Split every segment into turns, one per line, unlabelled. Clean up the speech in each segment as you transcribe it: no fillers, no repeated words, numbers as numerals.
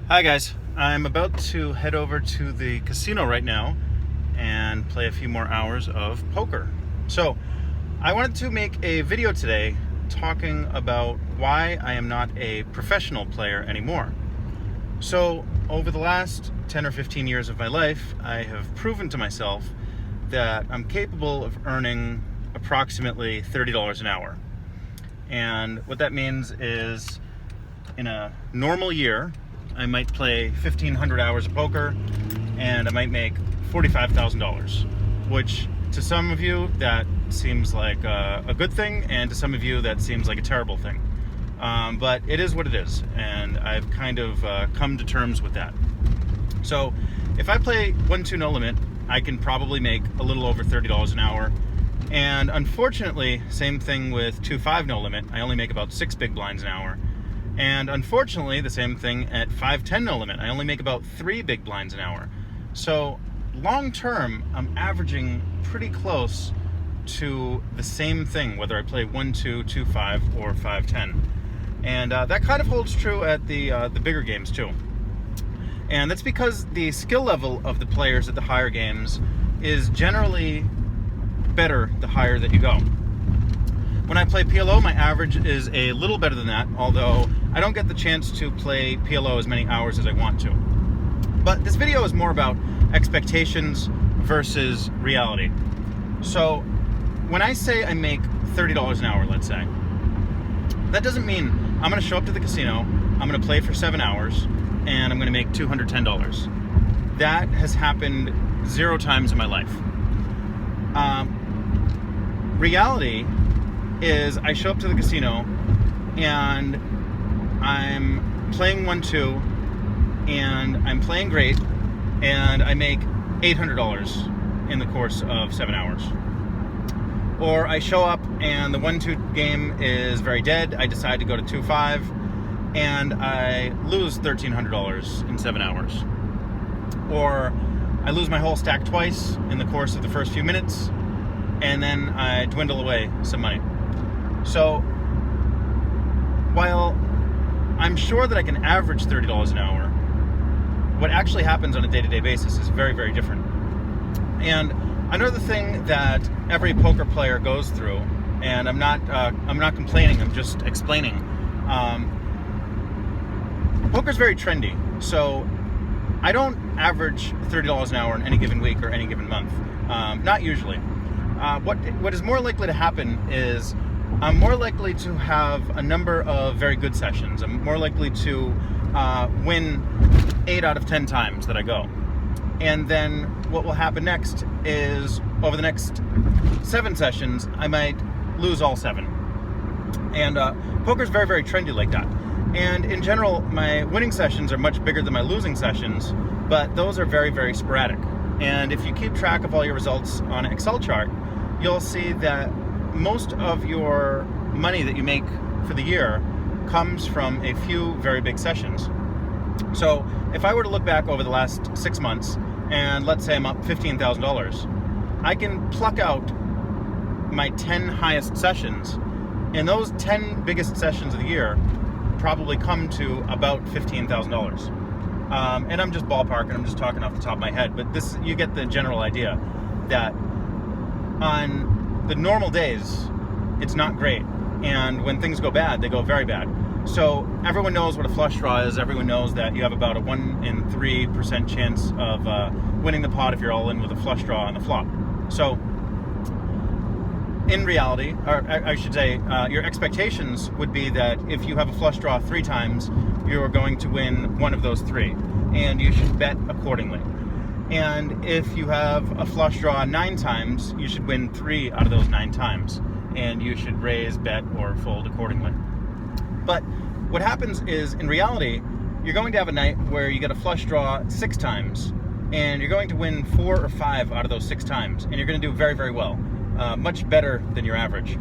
Hi guys, I'm about to head over to the casino right now and play a few more hours of poker. So I wanted to make a video today talking about why I am not a professional player anymore. So over the last 10 or 15 years of my life, I have proven to myself that I'm capable of earning approximately $30 an hour. And what that means is in a normal year, I might play 1,500 hours of poker and I might make $45,000, which to some of you that seems like a good thing, and to some of you that seems like a terrible thing. But it is what it is, and I've kind of come to terms with that. So if I play 1-2 no limit, I can probably make a little over $30 an hour. And unfortunately, same thing with 2-5 no limit, I only make about 6 big blinds an hour. And unfortunately, the same thing at 5-10 no limit. I only make about 3 big blinds an hour. So long term, I'm averaging pretty close to the same thing, whether I play 1-2, 2-5, or 5-10. And that kind of holds true at the bigger games too. And that's because the skill level of the players at the higher games is generally better the higher that you go. When I play PLO, my average is a little better than that, although I don't get the chance to play PLO as many hours as I want to. But this video is more about expectations versus reality. So when I say I make $30 an hour, let's say, that doesn't mean I'm going to show up to the casino, I'm going to play for 7 hours, and I'm going to make $210. That has happened 0 times in my life. Reality is I show up to the casino and I'm playing 1-2 and I'm playing great and I make $800 in the course of 7 hours. Or I show up and the 1-2 game is very dead, I decide to go to 2-5 and I lose $1,300 in 7 hours. Or I lose my whole stack twice in the course of the first few minutes and then I dwindle away some money. So, while I'm sure that I can average $30 an hour, what actually happens on a day-to-day basis is very, very different. And another thing that every poker player goes through, and I'm not complaining, I'm just explaining. Poker's very trendy, so I don't average $30 an hour in any given week or any given month. Not usually. What is more likely to happen is I'm more likely to have a number of very good sessions. I'm more likely to win 8 out of 10 times that I go. And then what will happen next is over the next 7 sessions, I might lose all 7. And poker's very, very trendy like that. And in general, my winning sessions are much bigger than my losing sessions, but those are very, very sporadic. And if you keep track of all your results on an Excel chart, you'll see that most of your money that you make for the year comes from a few very big sessions. So if I were to look back over the last 6 months and let's say I'm up $15,000, I can pluck out my 10 highest sessions, and those 10 biggest sessions of the year probably come to about $15,000. And I'm just ballparking, I'm just talking off the top of my head, but this, you get the general idea that on the normal days, it's not great. And when things go bad, they go very bad. So everyone knows what a flush draw is. Everyone knows that you have about a 1 in 3% chance of winning the pot if you're all in with a flush draw on the flop. So in reality, or I should say, your expectations would be that if you have a flush draw 3 times, you're going to win 1 of those 3. And you should bet accordingly. And if you have a flush draw 9 times, you should win 3 out of those 9 times. And you should raise, bet, or fold accordingly. But what happens is, in reality, you're going to have a night where you get a flush draw 6 times, and you're going to win 4 or 5 out of those 6 times. And you're going to do very, very well. Much better than your average.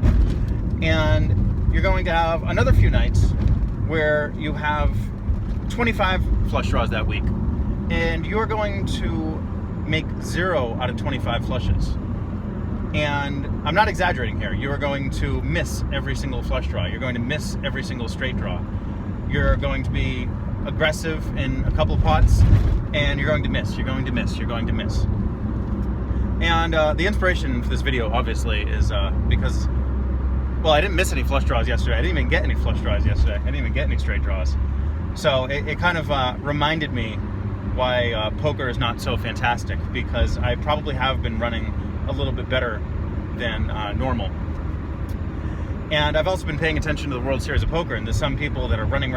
And you're going to have another few nights where you have 25 flush draws that week. And you're going to make 0 out of 25 flushes. And I'm not exaggerating here. You are going to miss every single flush draw. You're going to miss every single straight draw. You're going to be aggressive in a couple of pots, and you're going to miss. And the inspiration for this video, obviously, is because, well, I didn't miss any flush draws yesterday. I didn't even get any flush draws yesterday. I didn't even get any straight draws. So it kind of reminded me why poker is not so fantastic, because I probably have been running a little bit better than normal. And I've also been paying attention to the World Series of Poker, and there's some people that are running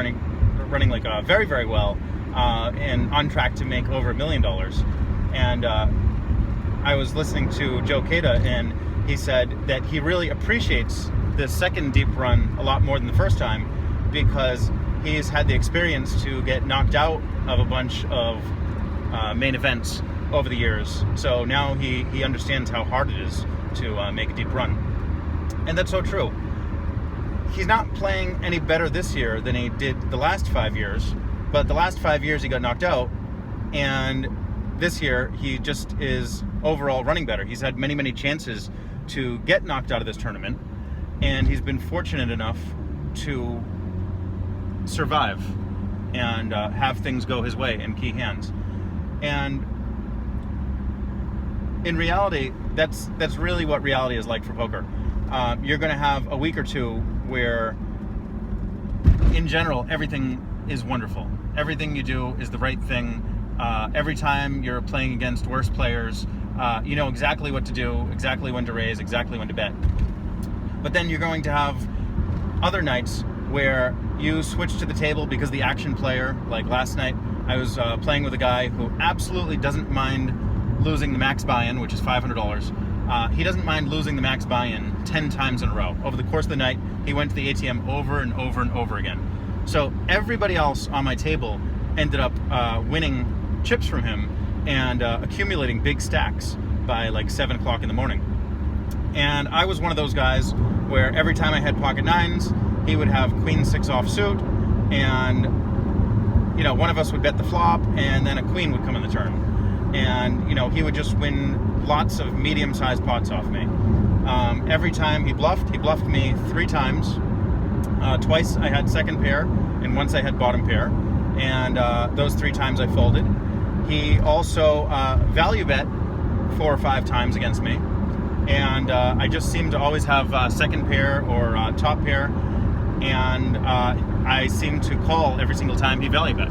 like very, very well, and on track to make over $1 million. And I was listening to Joe Cada, and he said that he really appreciates the second deep run a lot more than the first time, because he's had the experience to get knocked out of a bunch of main events over the years. So now he understands how hard it is to make a deep run. And that's so true. He's not playing any better this year than he did the last 5 years, but the last 5 years he got knocked out, and this year he just is overall running better. He's had many, many chances to get knocked out of this tournament, and he's been fortunate enough to survive and have things go his way in key hands. And in reality, that's really what reality is like for poker. You're going to have a week or two where, in general, everything is wonderful. Everything you do is the right thing. Every time you're playing against worse players, you know exactly what to do, exactly when to raise, exactly when to bet. But then you're going to have other nights where you switch to the table because the action player, like last night, I was playing with a guy who absolutely doesn't mind losing the max buy-in, which is $500. He doesn't mind losing the max buy-in 10 times in a row. Over the course of the night, he went to the ATM over and over and over again. So everybody else on my table ended up winning chips from him and accumulating big stacks by like 7 o'clock in the morning. And I was one of those guys where every time I had pocket nines, he would have queen 6 offsuit, and you know, one of us would bet the flop, and then a queen would come in the turn. And you know, he would just win lots of medium-sized pots off me. Every time he bluffed me 3 times. Twice I had second pair, and once I had bottom pair. And those 3 times I folded. He also value bet 4 or 5 times against me. And I just seemed to always have second pair or top pair. And I seemed to call every single time he value bet.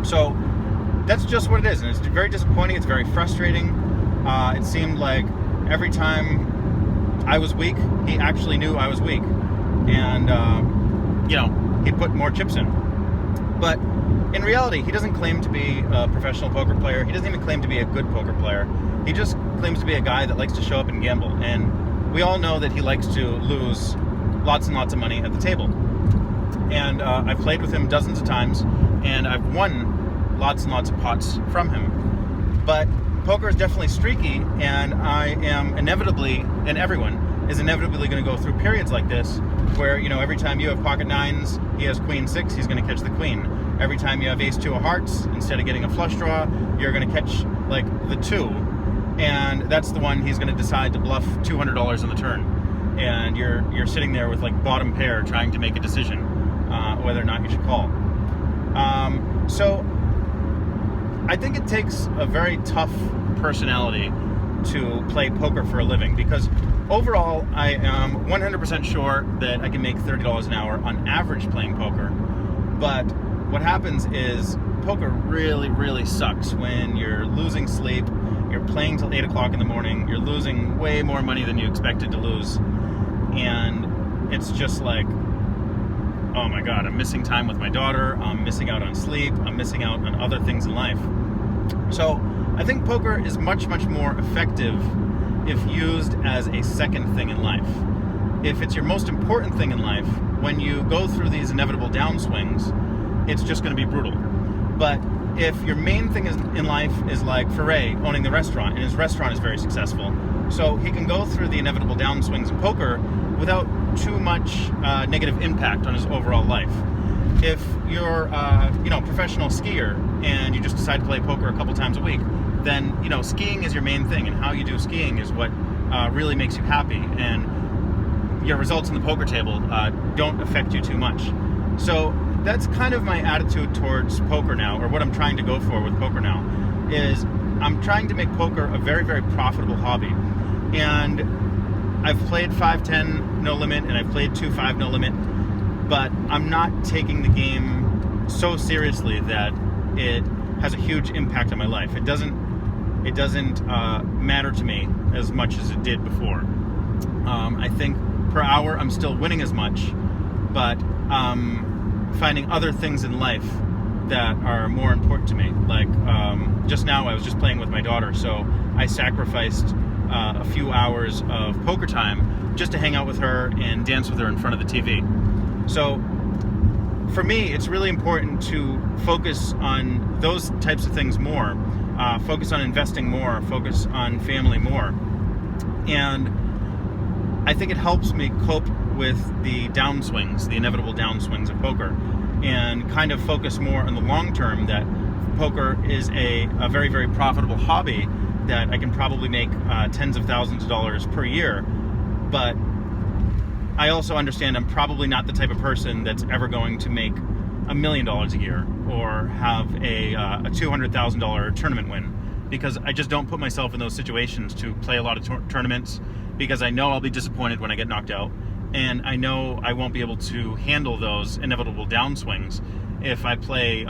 So that's just what it is, and it's very disappointing. It's very frustrating. It seemed like every time I was weak, he actually knew I was weak, and you know, he put more chips in. But in reality, he doesn't claim to be a professional poker player. He doesn't even claim to be a good poker player. He just claims to be a guy that likes to show up and gamble, and we all know that he likes to lose lots and lots of money at the table. And I've played with him dozens of times, and I've won lots and lots of pots from him. But poker is definitely streaky, and I am inevitably, and everyone is inevitably going to go through periods like this where, you know, every time you have pocket nines, he has queen 6, he's going to catch the queen. Every time you have ace 2 of hearts, instead of getting a flush draw, you're going to catch like the 2, and that's the one he's going to decide to bluff $200 on the turn. And you're sitting there with like bottom pair trying to make a decision whether or not you should call. So I think it takes a very tough personality to play poker for a living, because overall I am 100% sure that I can make $30 an hour on average playing poker. But what happens is poker really, really sucks when you're losing sleep, you're playing till 8 o'clock in the morning, you're losing way more money than you expected to lose, and it's just like, oh my God, I'm missing time with my daughter, I'm missing out on sleep, I'm missing out on other things in life. So I think poker is much, much more effective if used as a second thing in life. If it's your most important thing in life, when you go through these inevitable downswings, it's just going to be brutal. But if your main thing in life is like Ferre owning the restaurant, and his restaurant is very successful, so he can go through the inevitable downswings in poker without too much negative impact on his overall life. If you're a professional skier and you just decide to play poker a couple times a week, then skiing is your main thing, and how you do skiing is what really makes you happy, and your results on the poker table don't affect you too much. So that's kind of my attitude towards poker now, or what I'm trying to go for with poker now, is I'm trying to make poker a very, very profitable hobby. And I've played 5-10 no limit, and I've played 2-5 no limit, but I'm not taking the game so seriously that it has a huge impact on my life. It doesn't matter to me as much as it did before. I think per hour I'm still winning as much, but finding other things in life that are more important to me. Like just now I was just playing with my daughter, so I sacrificed a few hours of poker time just to hang out with her and dance with her in front of the TV. So for me, it's really important to focus on those types of things more, focus on investing more, focus on family more. And I think it helps me cope with the downswings, the inevitable downswings of poker, and kind of focus more on the long term, that poker is a very, very profitable hobby that I can probably make tens of thousands of dollars per year. But I also understand I'm probably not the type of person that's ever going to make $1 million a year or have a $200,000 tournament win, because I just don't put myself in those situations to play a lot of tournaments, because I know I'll be disappointed when I get knocked out, and I know I won't be able to handle those inevitable downswings if I play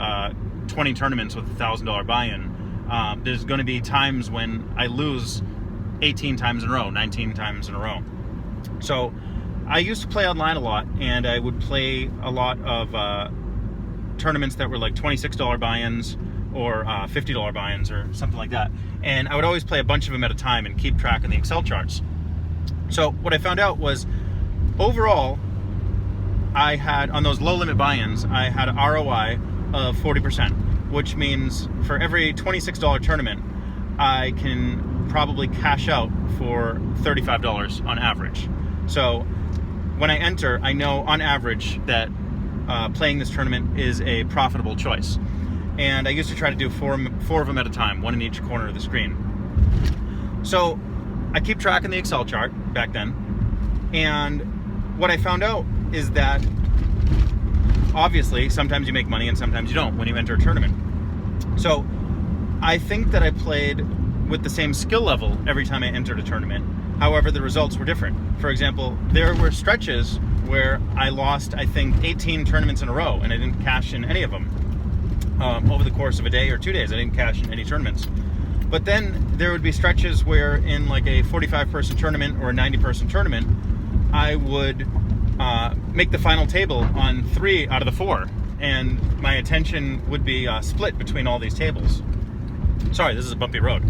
20 tournaments with a $1,000 buy-in. There's going to be times when I lose 18 times in a row, 19 times in a row. So I used to play online a lot, and I would play a lot of tournaments that were like $26 buy-ins or $50 buy-ins or something like that. And I would always play a bunch of them at a time and keep track in the Excel charts. So what I found out was, overall, I had, on those low limit buy-ins, I had an ROI of 40%, which means for every $26 tournament, I can probably cash out for $35 on average. So when I enter, I know on average that playing this tournament is a profitable choice. And I used to try to do four of them at a time, one in each corner of the screen. So I keep track in the Excel chart back then, and what I found out is that obviously sometimes you make money and sometimes you don't when you enter a tournament. So I think that I played with the same skill level every time I entered a tournament. However, the results were different. For example, there were stretches where I lost, I think, 18 tournaments in a row, and I didn't cash in any of them. Over the course of a day or 2 days, I didn't cash in any tournaments. But then there would be stretches where in like a 45-person tournament or a 90-person tournament, I would make the final table on 3 out of the 4, and my attention would be split between all these tables. Sorry, this is a bumpy road.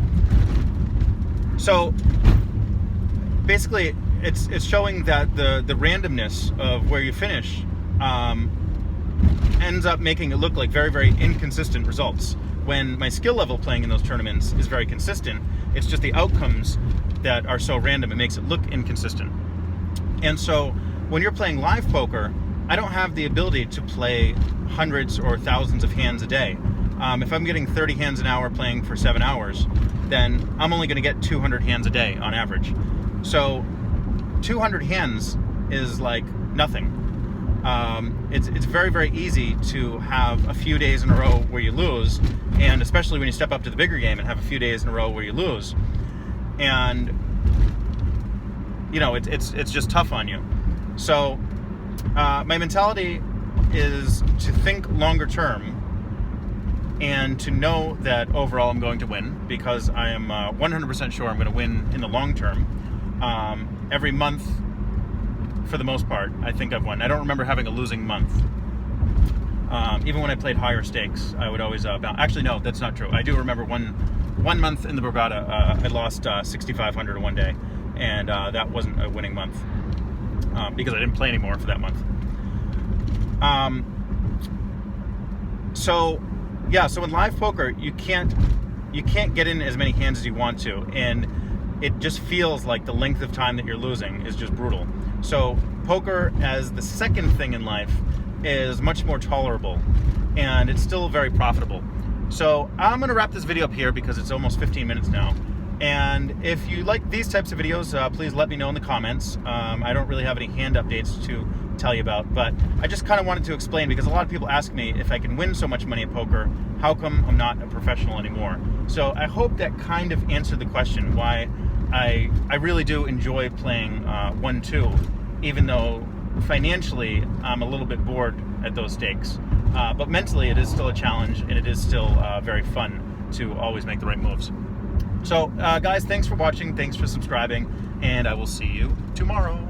So basically, it's showing that the randomness of where you finish ends up making it look like very, very inconsistent results, when my skill level playing in those tournaments is very consistent. It's just the outcomes that are so random, it makes it look inconsistent. And so when you're playing live poker, I don't have the ability to play hundreds or thousands of hands a day. If I'm getting 30 hands an hour playing for 7 hours, then I'm only going to get 200 hands a day on average. So 200 hands is like nothing. It's very, very easy to have a few days in a row where you lose, and especially when you step up to the bigger game and have a few days in a row where you lose. And you know, it's just tough on you. So my mentality is to think longer term and to know that overall I'm going to win, because I am 100% sure I'm going to win in the long term. Every month, for the most part, I think I've won. I don't remember having a losing month. Even when I played higher stakes, I would always bounce. Actually, no, that's not true. I do remember one month in the Borgata, I lost 6,500 in one day, and that wasn't a winning month because I didn't play anymore for that month. So in live poker, you can't get in as many hands as you want to, and it just feels like the length of time that you're losing is just brutal. So poker as the second thing in life is much more tolerable, and it's still very profitable. So I'm going to wrap this video up here because it's almost 15 minutes now. And if you like these types of videos, please let me know in the comments. I don't really have any hand updates to tell you about, but I just kind of wanted to explain, because a lot of people ask me, if I can win so much money at poker, how come I'm not a professional anymore? So I hope that kind of answered the question why I really do enjoy playing 1-2, even though financially I'm a little bit bored at those stakes. But mentally it is still a challenge, and it is still very fun to always make the right moves. So guys, thanks for watching, thanks for subscribing, and I will see you tomorrow.